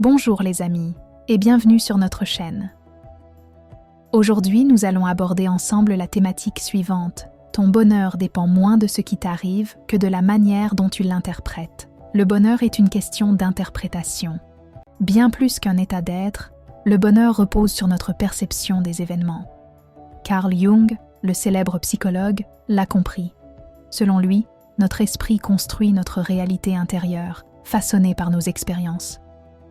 Bonjour les amis, et bienvenue sur notre chaîne. Aujourd'hui, nous allons aborder ensemble la thématique suivante. Ton bonheur dépend moins de ce qui t'arrive que de la manière dont tu l'interprètes. Le bonheur est une question d'interprétation. Bien plus qu'un état d'être, le bonheur repose sur notre perception des événements. Carl Jung, le célèbre psychologue, l'a compris. Selon lui, notre esprit construit notre réalité intérieure, façonnée par nos expériences.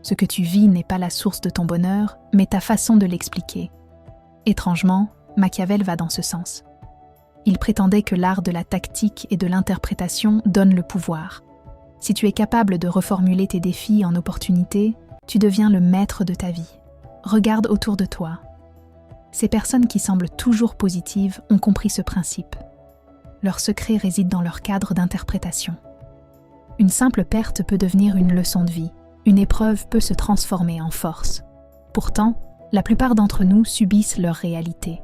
Ce que tu vis n'est pas la source de ton bonheur, mais ta façon de l'expliquer. Étrangement, Machiavel va dans ce sens. Il prétendait que l'art de la tactique et de l'interprétation donne le pouvoir. Si tu es capable de reformuler tes défis en opportunités, tu deviens le maître de ta vie. Regarde autour de toi. Ces personnes qui semblent toujours positives ont compris ce principe. Leur secret réside dans leur cadre d'interprétation. Une simple perte peut devenir une leçon de vie. Une épreuve peut se transformer en force. Pourtant, la plupart d'entre nous subissent leur réalité.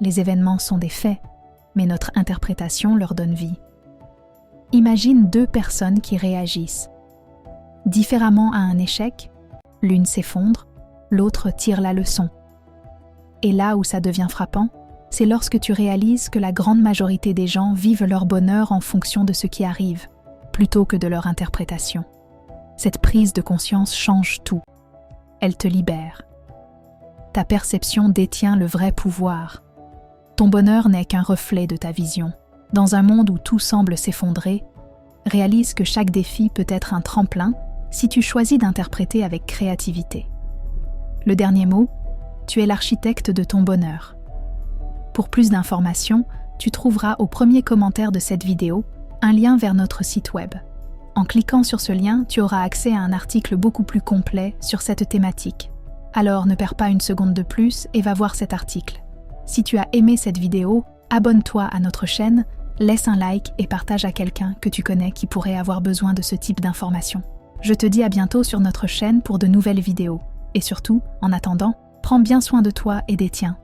Les événements sont des faits, mais notre interprétation leur donne vie. Imagine deux personnes qui réagissent. Différemment à un échec, l'une s'effondre, l'autre tire la leçon. Et là où ça devient frappant, c'est lorsque tu réalises que la grande majorité des gens vivent leur bonheur en fonction de ce qui arrive, plutôt que de leur interprétation. Cette prise de conscience change tout. Elle te libère. Ta perception détient le vrai pouvoir. Ton bonheur n'est qu'un reflet de ta vision. Dans un monde où tout semble s'effondrer, réalise que chaque défi peut être un tremplin si tu choisis d'interpréter avec créativité. Le dernier mot, tu es l'architecte de ton bonheur. Pour plus d'informations, tu trouveras au premier commentaire de cette vidéo un lien vers notre site web. En cliquant sur ce lien, tu auras accès à un article beaucoup plus complet sur cette thématique. Alors ne perds pas une seconde de plus et va voir cet article. Si tu as aimé cette vidéo, abonne-toi à notre chaîne, laisse un like et partage à quelqu'un que tu connais qui pourrait avoir besoin de ce type d'informations. Je te dis à bientôt sur notre chaîne pour de nouvelles vidéos. Et surtout, en attendant, prends bien soin de toi et des tiens.